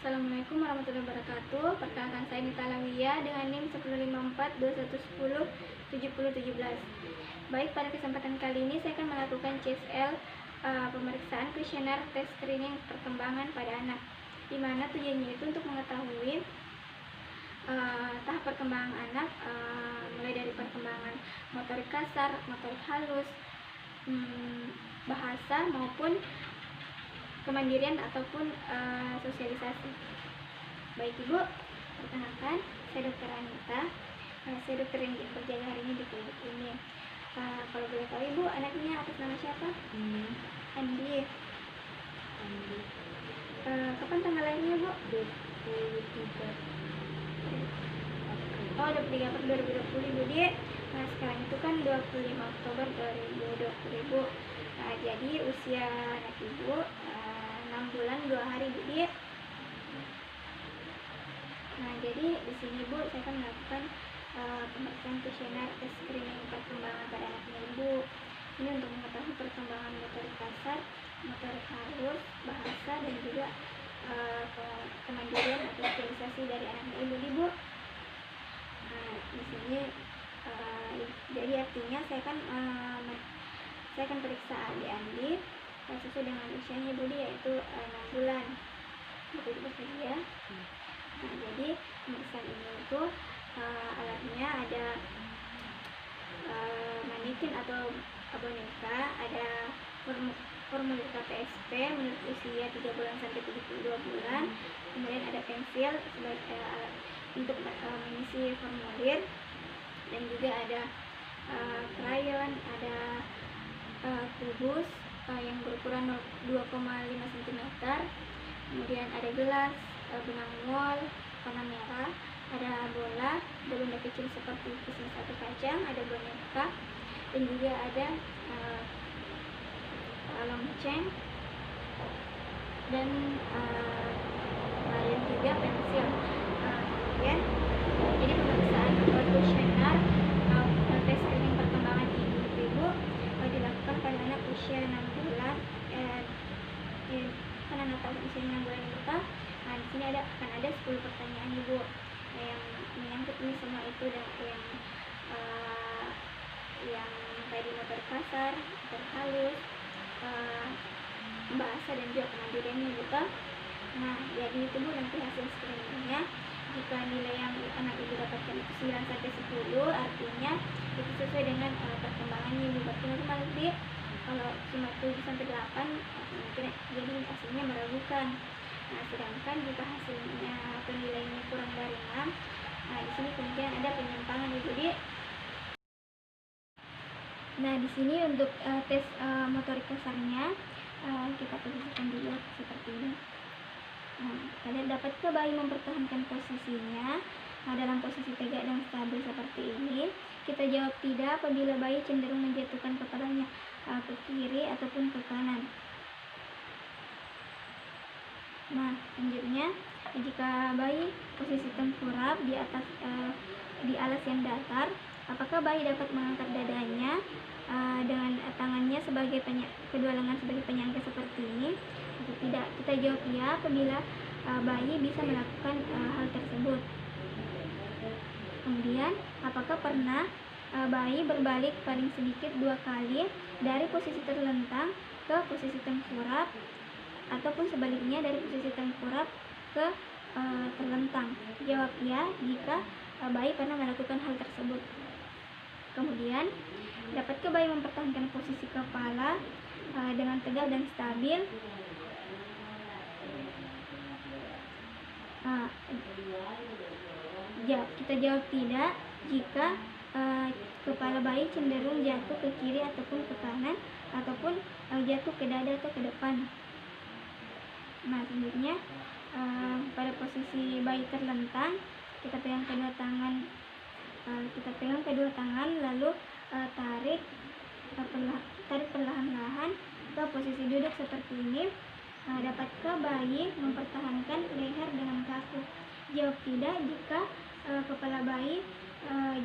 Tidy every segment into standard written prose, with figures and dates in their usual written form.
Assalamualaikum warahmatullahi wabarakatuh. Perkenalkan saya Nita Lawia dengan NIM 105421107017. Baik, pada kesempatan kali ini saya akan melakukan CSL pemeriksaan kuesioner tes screening perkembangan pada anak, di mana tujuannya itu untuk mengetahui tahap perkembangan anak, mulai dari perkembangan motorik kasar, motorik halus, bahasa maupun kemandirian ataupun sosialisasi. Baik Ibu, perkenalkan saya Dr. Anita. Saya dokter yang berjaga hari ini di klinik ini. Kalau boleh tahu Ibu, anaknya atas nama siapa? Andi. Kapan tanggal lahirnya Bu? 23 April 2020 Ibu Di. Nah, sekarang itu kan 25 Oktober 2020 Ibu. Nah, jadi usia anak Ibu 6 bulan 2 hari Bu Di. Nah, jadi di sini Bu saya akan melakukan pemeriksaan kuesioner tes screening perkembangan pada anaknya Ibu. Ini untuk mengetahui perkembangan motorik kasar, motorik halus, bahasa, dan juga kemandirian atau sosialisasi dari anaknya Ibu di Bu. Nah, di sini jadi artinya saya akan periksa adik Andi sesuai dengan usianya Ibu di, yaitu 6 bulan. Begitu saja. Nah, jadi pemeriksaan ini itu alatnya ada manikin atau boneka, ada formulir KPSP menurut usia 3 bulan sampai 72 bulan, kemudian ada pensil sebagai alat untuk mengisi formulir, dan juga ada krayon, ada kubus yang berukuran 2,5 cm, kemudian ada gelas, benang wol warna merah, ada bola, ada benda kecil seperti kismis atau kacang, ada boneka, dan juga ada lonceng, dan juga pensil. Kemudian jadi pemeriksaan kuesioner tes screening perkembangan ibu dilakukan pada anak usia 6 bulan. Kan anak tahu usianya 6 bulan itu. Nah, di sini akan ada 10 pertanyaan Ibu yang menyangkut ini semua itu, dan yang tadi motorik kasar, motorik halus, bahasa, dan juga kemandiriannya Ibu. Nah, jadi itu Bu nanti hasil screeningnya. Jika nilai yang anak Ibu dapatkan itu 9 sampai 10, artinya itu sesuai dengan perkembangannya Ibu. Berarti nanti kalau cuma 7 sampai 8 mungkin jadi hasilnya meragukan. Nah, sedangkan jika hasilnya atau nilainya kurang dari 6, nah di sini kemungkinan ada penyimpangan Ibu Di. Nah, di sini untuk tes motorik kasarnya kita posisikan dulu seperti ini. Nah, kalian dapatkah bayi mempertahankan posisinya dalam posisi tegak dan stabil seperti ini? Kita jawab tidak apabila bayi cenderung menjatuhkan kepalanya ke kiri ataupun ke kanan. Nah, selanjutnya jika bayi posisi tengkurap di atas di alas yang datar, apakah bayi dapat mengangkat dadanya dengan tangannya sebagai kedua lengan sebagai penyangga seperti ini atau tidak? Kita jawab ya apabila bayi bisa melakukan hal tersebut. Kemudian, apakah pernah bayi berbalik paling sedikit 2 kali dari posisi terlentang ke posisi tengkurap, ataupun sebaliknya dari posisi tengkurap ke terlentang? Jawab ya jika bayi pernah melakukan hal tersebut. Kemudian, dapatkah bayi mempertahankan posisi kepala dengan tegak dan stabil? Kita jawab tidak jika kepala bayi cenderung jatuh ke kiri ataupun ke kanan, ataupun jatuh ke dada atau ke depan. Nah, selanjutnya pada posisi bayi terlentang, kita pegang kedua tangan, lalu tarik perlahan-lahan ke posisi duduk seperti ini. Dapatkah bayi mempertahankan leher dengan kaku? Jawab tidak jika kepala bayi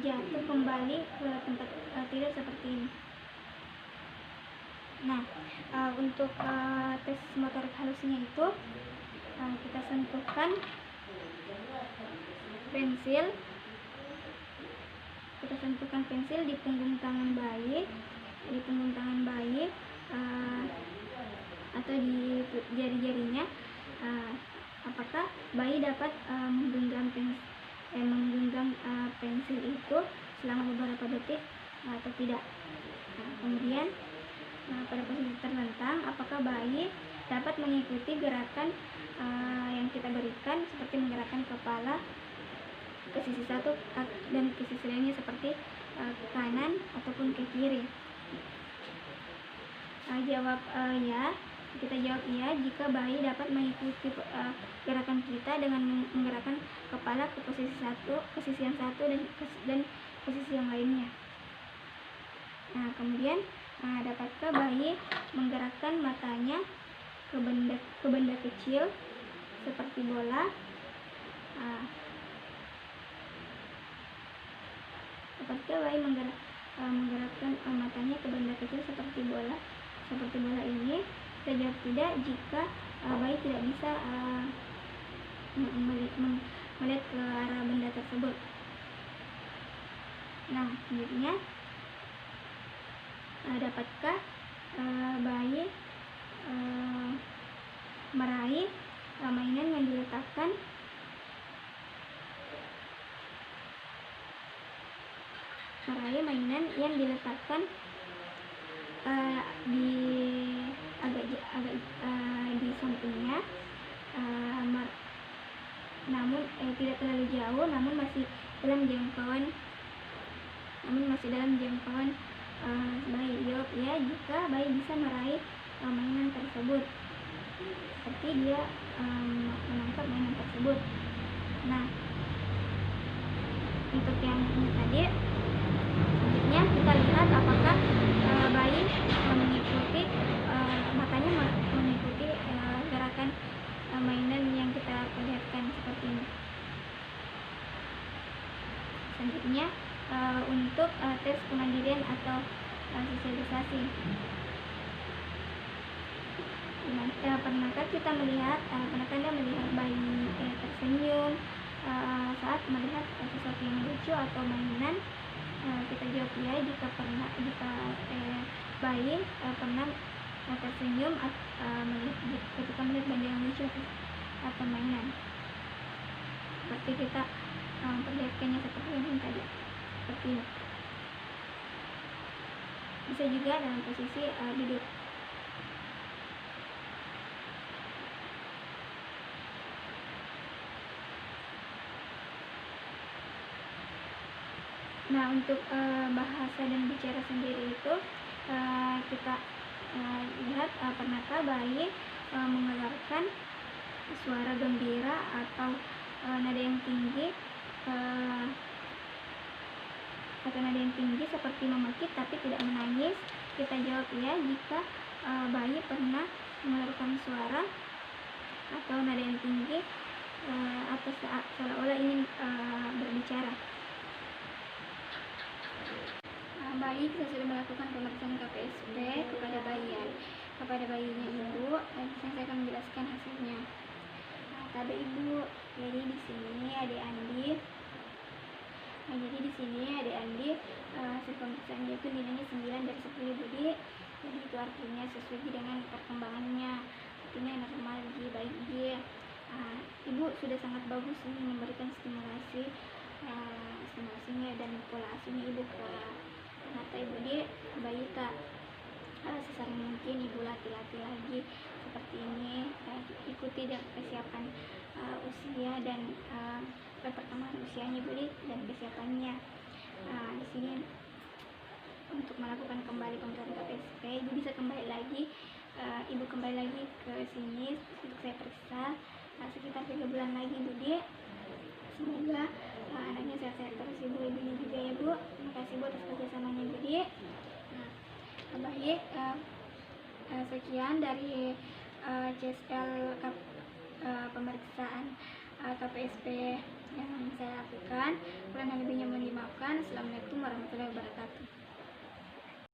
jatuh kembali ke tempat tidur seperti ini. Nah, untuk tes motorik halusnya itu kita sentuhkan pensil di punggung tangan bayi, atau di jari-jarinya. Apakah bayi dapat menggenggam pensil itu selama beberapa detik atau tidak. Kemudian pada posisi terlentang, apakah bayi dapat mengikuti gerakan yang kita berikan, seperti menggerakkan kepala ke sisi satu dan ke sisi lainnya, seperti ke kanan ataupun ke kiri. Jawab ya. Kita jawab iya jika bayi dapat mengikuti gerakan kita dengan menggerakkan kepala ke posisi yang satu dan posisi yang lainnya. Kemudian dapatkah bayi menggerakkan matanya ke benda kecil seperti bola? Dapatkah bayi menggerakkan matanya ke benda kecil seperti bola ini? Kita jawab tidak jika bayi tidak bisa melihat ke arah benda tersebut. Selanjutnya, dapatkah bayi meraih mainan yang diletakkan di sampingnya, namun tidak terlalu jauh, namun masih dalam jangkauan bayi. Jawab ya jika bayi bisa meraih mainan tersebut, seperti dia menangkap mainan tersebut. Untuk yang ini tadi, selanjutnya kita lihat apakah bayi matanya mengikuti gerakan mainan yang kita perlihatkan seperti ini. Selanjutnya, untuk tes kemandirian atau sosialisasi. Pernahkah Anda melihat bayi tersenyum saat melihat sesuatu yang lucu atau mainan? Kita jawab ya jika bayi pernah tersenyum ketika melihat benda yang lucu atau mainan, seperti kita memperlihatkannya seperti ini tadi, seperti ini. Bisa juga dalam posisi duduk. Untuk bahasa dan bicara sendiri itu, kita lihat pernahkah bayi mengeluarkan suara gembira atau nada yang tinggi seperti memekik tapi tidak menangis. Kita jawab ya jika bayi pernah mengeluarkan suara atau nada yang tinggi atau seolah-olah ingin berbicara. Bayi kita sudah melakukan pemeriksaan KPSP kepada bayinya ibu. Saya akan menjelaskan hasilnya. Kata ibu, jadi di sini adik Andi. Hasil pemeriksaannya itu nilainya 9 dari 10 Budi. Jadi itu artinya sesuai dengan perkembangannya, artinya normal G, baik G. Ibu sudah sangat bagus ini memberikan stimulasinya dan pola asuhnya ibu ke ternyata ibu dia bayi tak sesering mungkin ibu latih-latih lagi seperti ini. Ikuti dan kesiapan usia dan perkembangan usianya ibu dan kesiapannya. Di sini untuk melakukan kembali pemeriksaan KPSP, ibu bisa kembali lagi, ibu kembali lagi ke sini untuk saya periksa sekitar 3 bulan lagi Bu Di. Semoga anaknya sehat-sehat terus ibu, ibunya juga ya Bu. Terima kasih Bu atas kerjasamanya Bu Di. Baik, sekian dari CSL pemeriksaan KPSP yang saya lakukan. Kurang lebihnya mohon dimaafkan. Assalamualaikum warahmatullahi wabarakatuh.